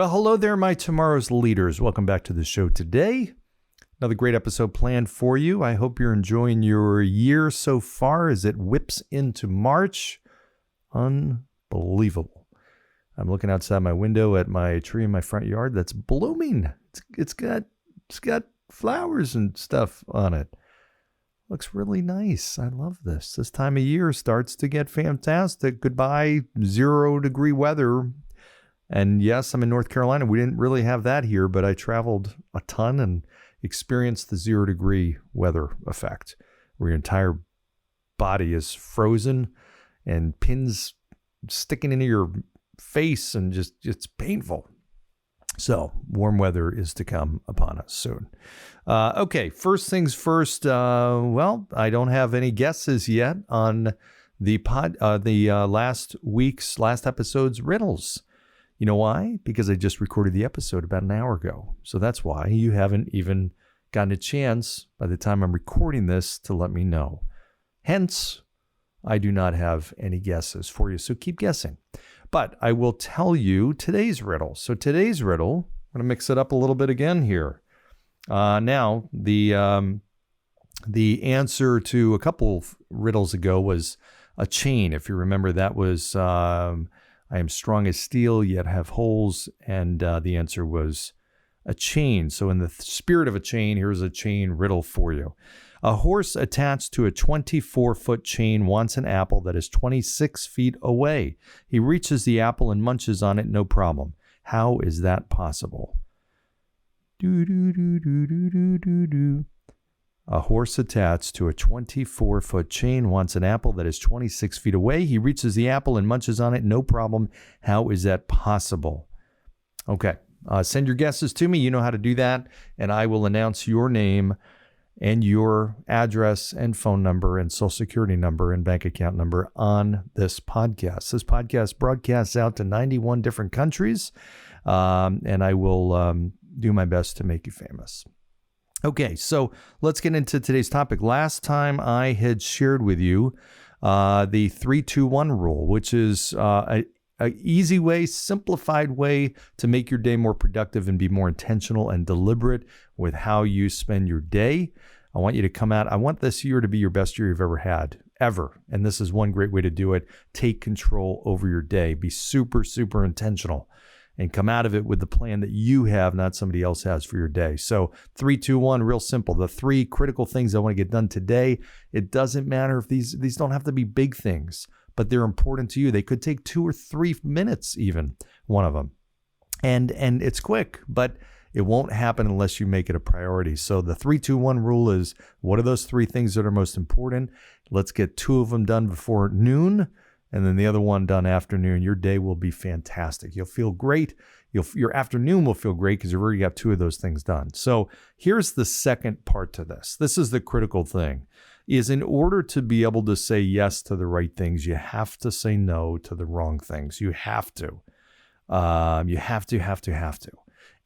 Well, hello there, my tomorrow's leaders. Welcome back to the show today. Another great episode planned for you. I hope you're enjoying your year so far as it whips into March. Unbelievable. I'm looking outside my window at my tree in my front yard that's blooming. It's got flowers and stuff on it. Looks really nice. I love this. This time of year starts to get fantastic. Goodbye 0-degree weather. And yes, I'm in North Carolina. We didn't really have that here, but I traveled a ton and experienced the 0-degree weather effect, where your entire body is frozen and pins sticking into your face and just it's painful. So warm weather is to come upon us soon. Okay, first things first. I don't have any guesses yet on the last episode's riddles. You know why? Because I just recorded the episode about an hour ago. So that's why you haven't even gotten a chance by the time I'm recording this to let me know. Hence, I do not have any guesses for you. So keep guessing. But I will tell you today's riddle. So today's riddle, I'm going to mix it up a little bit again here. Now, the answer to a couple of riddles ago was a chain. If you remember, that was... I am strong as steel, yet have holes, and the answer was a chain. So in the spirit of a chain, here's a chain riddle for you. A horse attached to a 24-foot chain wants an apple that is 26 feet away. He reaches the apple and munches on it, no problem. How is that possible? A horse attached to a 24-foot chain wants an apple that is 26 feet away. He reaches the apple and munches on it. No problem. How is that possible? Okay. Send your guesses to me. You know how to do that. And I will announce your name and your address and phone number and social security number and bank account number on this podcast. This podcast broadcasts out to 91 different countries. And I will do my best to make you famous. Okay, so let's get into today's topic. Last time I had shared with you the 3-2-1 rule, which is an easy way, simplified way to make your day more productive and be more intentional and deliberate with how you spend your day. I want you to come out. I want this year to be your best year you've ever had, ever. And this is one great way to do it. Take control over your day. Be super, super intentional. And come out of it with the plan that you have, not somebody else has for your day. So 3-2-1, real simple. The 3 critical things I want to get done today. It doesn't matter if these don't have to be big things, but they're important to you. They could take 2 or 3 minutes, even one of them. And it's quick, but it won't happen unless you make it a priority. So the 3-2-1 rule is, what are those 3 things that are most important? Let's get 2 of them done before noon. And then the other one done afternoon. Your day will be fantastic. You'll feel great. Your afternoon will feel great because you've already got 2 of those things done. So here's the second part to this. This is the critical thing, is in order to be able to say yes to the right things, you have to say no to the wrong things. You have to. You have to.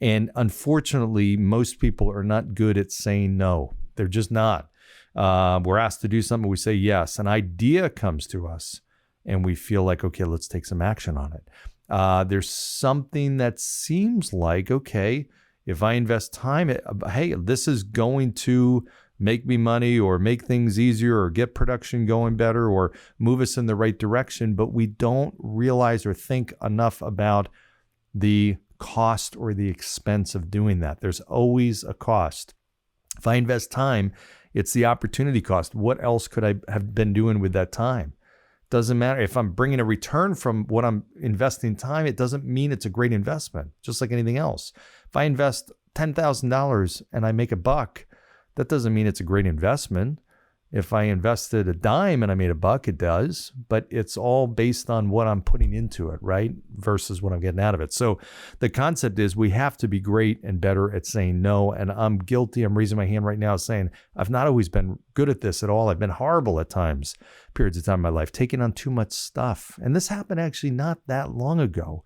And unfortunately, most people are not good at saying no. They're just not. We're asked to do something, we say yes. An idea comes to us. And we feel like, okay, let's take some action on it. There's something that seems like, okay, if I invest time, hey, this is going to make me money or make things easier or get production going better or move us in the right direction. But we don't realize or think enough about the cost or the expense of doing that. There's always a cost. If I invest time, it's the opportunity cost. What else could I have been doing with that time? Doesn't matter if I'm bringing a return from what I'm investing time. It doesn't mean it's a great investment, just like anything else. If I invest $10,000 and I make $1, that doesn't mean it's a great investment. If I invested a dime and I made $1, it does, but it's all based on what I'm putting into it, right? Versus what I'm getting out of it. So the concept is we have to be great and better at saying no. And I'm guilty. I'm raising my hand right now saying I've not always been good at this at all. I've been horrible at times, periods of time in my life, taking on too much stuff. And this happened actually not that long ago.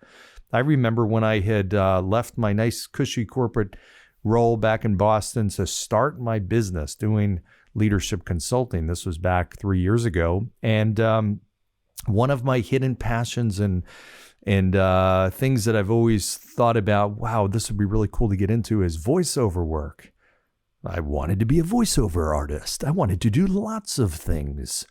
I remember when I had left my nice cushy corporate role back in Boston to start my business doing leadership consulting. This was back 3 years ago. And one of my hidden passions and And things that I've always thought about, wow, this would be really cool to get into is voiceover work. I wanted to be a voiceover artist. I wanted to do lots of things.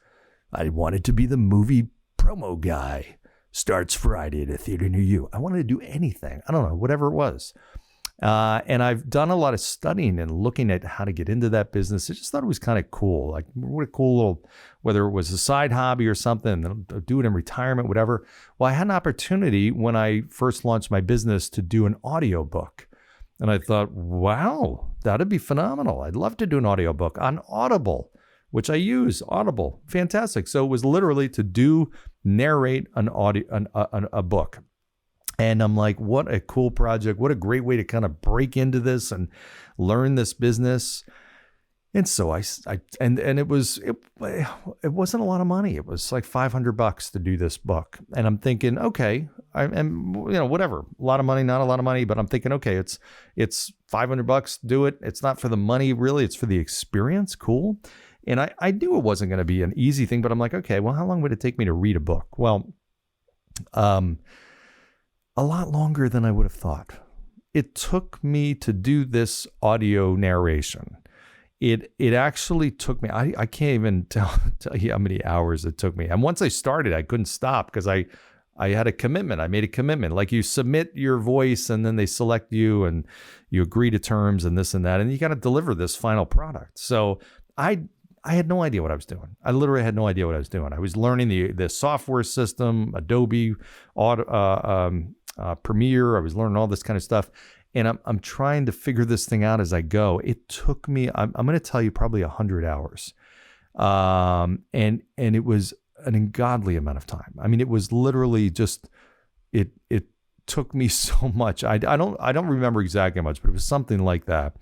I wanted to be the movie promo guy. Starts Friday at a theater near you. I wanted to do anything. I don't know, whatever it was. And I've done a lot of studying and looking at how to get into that business. I just thought it was kind of cool. Like, what a cool little, whether it was a side hobby or something, do it in retirement, whatever. Well, I had an opportunity when I first launched my business to do an audiobook. And I thought, wow, that'd be phenomenal. I'd love to do an audiobook on Audible, which I use. Audible, fantastic. So it was literally to narrate a book. And I'm like, what a cool project. What a great way to kind of break into this and learn this business. And so it wasn't a lot of money. It was like $500 to do this book. And I'm thinking, okay, whatever, a lot of money, not a lot of money, but I'm thinking, okay, it's $500, do it. It's not for the money, really. It's for the experience. Cool. And I knew it wasn't going to be an easy thing, but I'm like, okay, well, how long would it take me to read a book? Well, a lot longer than I would have thought. It took me to do this audio narration. It actually took me, I can't even tell you how many hours it took me. And once I started, I couldn't stop because I had a commitment. I made a commitment. Like, you submit your voice and then they select you and you agree to terms and this and that. And you got to deliver this final product. So I had no idea what I was doing. I literally had no idea what I was doing. I was learning the software system, Adobe, Premiere. I was learning all this kind of stuff. And I'm trying to figure this thing out as I go. It took me, I'm going to tell you, probably 100 hours. And it was an ungodly amount of time. I mean, it was literally just, it took me so much. I don't remember exactly how much, but it was something like that.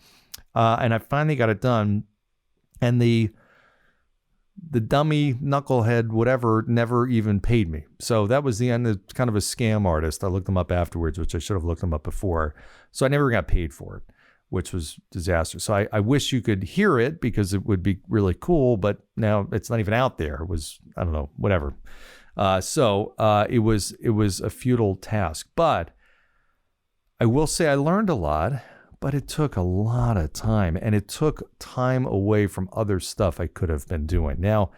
And I finally got it done. And the dummy, knucklehead, whatever, never even paid me. So that was the end of kind of a scam artist. I looked them up afterwards, which I should have looked them up before. So I never got paid for it, which was disastrous. So I wish you could hear it because it would be really cool, but now it's not even out there. It was, I don't know, whatever. So it was a futile task. But I will say I learned a lot. But it took a lot of time, and it took time away from other stuff I could have been doing. Now,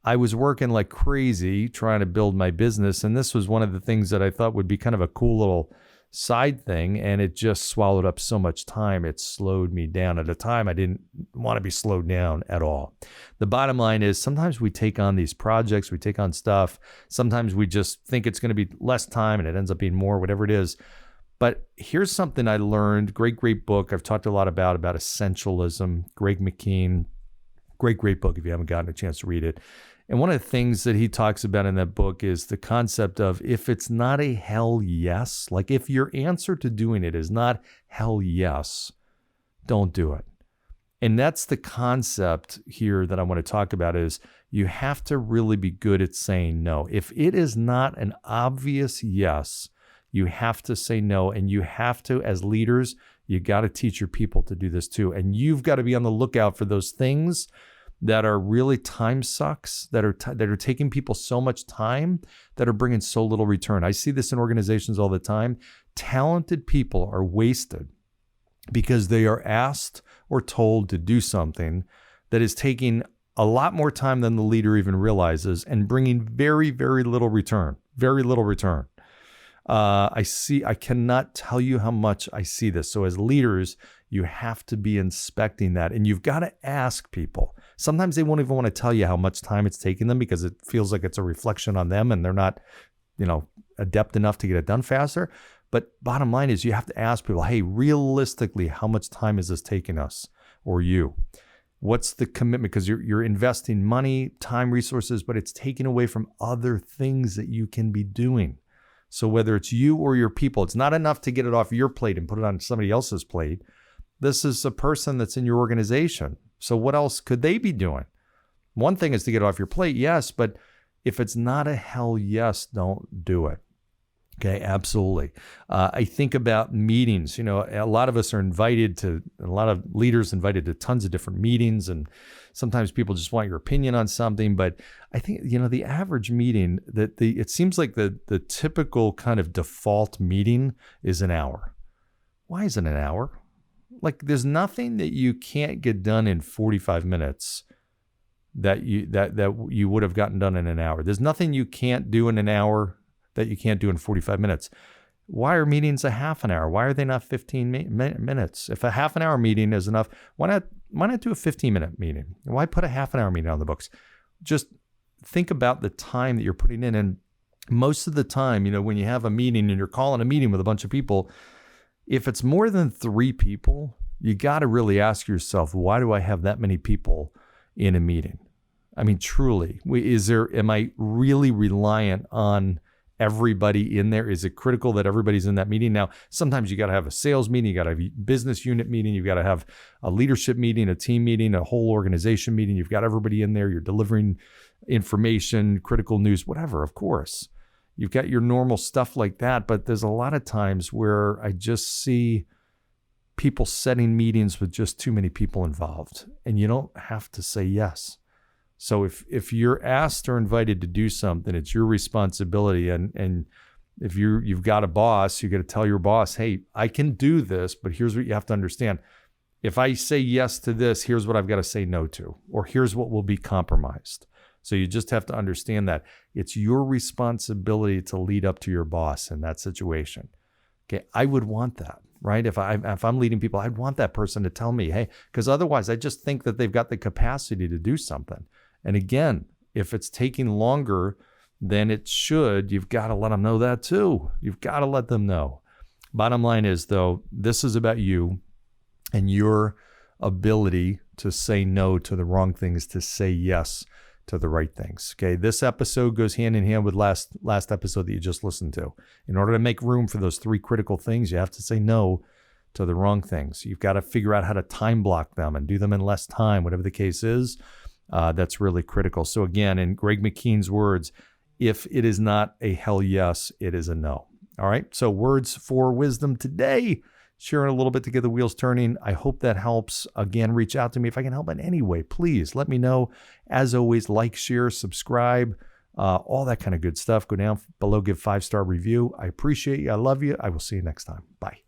I was working like crazy trying to build my business, and this was one of the things that I thought would be kind of a cool little side thing, and it just swallowed up so much time. It slowed me down. At a time, I didn't want to be slowed down at all. The bottom line is sometimes we take on these projects, we take on stuff. Sometimes we just think it's going to be less time, and it ends up being more, whatever it is. But here's something I learned. Great book. I've talked a lot about essentialism. Greg McKean. Great book if you haven't gotten a chance to read it. And one of the things that he talks about in that book is the concept of if it's not a hell yes, like if your answer to doing it is not hell yes, don't do it. And that's the concept here that I want to talk about is you have to really be good at saying no. If it is not an obvious yes, you have to say no, and you have to, as leaders, you got to teach your people to do this too. And you've got to be on the lookout for those things that are really time sucks, that are taking people so much time, that are bringing so little return. I see this in organizations all the time. Talented people are wasted because they are asked or told to do something that is taking a lot more time than the leader even realizes and bringing very, very little return. Very little return. I cannot tell you how much I see this. So as leaders, you have to be inspecting that, and you've got to ask people. Sometimes they won't even want to tell you how much time it's taking them because it feels like it's a reflection on them and they're not, adept enough to get it done faster. But bottom line is you have to ask people, hey, realistically, how much time is this taking us or you? What's the commitment? Because you're investing money, time, resources, but it's taken away from other things that you can be doing. So whether it's you or your people, it's not enough to get it off your plate and put it on somebody else's plate. This is a person that's in your organization. So what else could they be doing? One thing is to get it off your plate, yes, but if it's not a hell yes, don't do it. Okay, absolutely. I think about meetings. A lot of us are a lot of leaders invited to tons of different meetings, and sometimes people just want your opinion on something. But I think, the average meeting, it seems like the typical kind of default meeting is an hour. Why is it an hour? Like, there's nothing that you can't get done in 45 minutes that you would have gotten done in an hour. There's nothing you can't do in an hour that you can't do in 45 minutes. Why are meetings a half an hour? Why are they not 15 minutes? If a half an hour meeting is enough, why not do a 15-minute meeting? Why put a half an hour meeting on the books? Just think about the time that you're putting in. And most of the time, when you have a meeting and you're calling a meeting with a bunch of people, if it's more than 3 people, you got to really ask yourself, why do I have that many people in a meeting? I mean, truly, am I really reliant on everybody in there? Is it critical that everybody's in that meeting? Now, sometimes you got to have a sales meeting, you got to have a business unit meeting, you've got to have a leadership meeting, a team meeting, a whole organization meeting. You've got everybody in there. You're delivering information, critical news, whatever, of course. You've got your normal stuff like that, but there's a lot of times where I just see people setting meetings with just too many people involved, and you don't have to say yes. So if you're asked or invited to do something, it's your responsibility. And if you've got a boss, you got to tell your boss, hey, I can do this, but here's what you have to understand. If I say yes to this, here's what I've got to say no to, or here's what will be compromised. So you just have to understand that it's your responsibility to lead up to your boss in that situation. Okay, I would want that, right? If I'm leading people, I'd want that person to tell me, hey, because otherwise I just think that they've got the capacity to do something. And again, if it's taking longer than it should, you've got to let them know that too. You've got to let them know. Bottom line is, though, this is about you and your ability to say no to the wrong things, to say yes to the right things. Okay, this episode goes hand in hand with last episode that you just listened to. In order to make room for those 3 critical things, you have to say no to the wrong things. You've got to figure out how to time block them and do them in less time, whatever the case is. That's really critical. So again, in Greg McKean's words, if it is not a hell yes, it is a no. All right. So words for wisdom today, sharing a little bit to get the wheels turning. I hope that helps. Again, reach out to me if I can help in any way. Please let me know. As always, like, share, subscribe, all that kind of good stuff. Go down below, give 5-star review. I appreciate you. I love you. I will see you next time. Bye.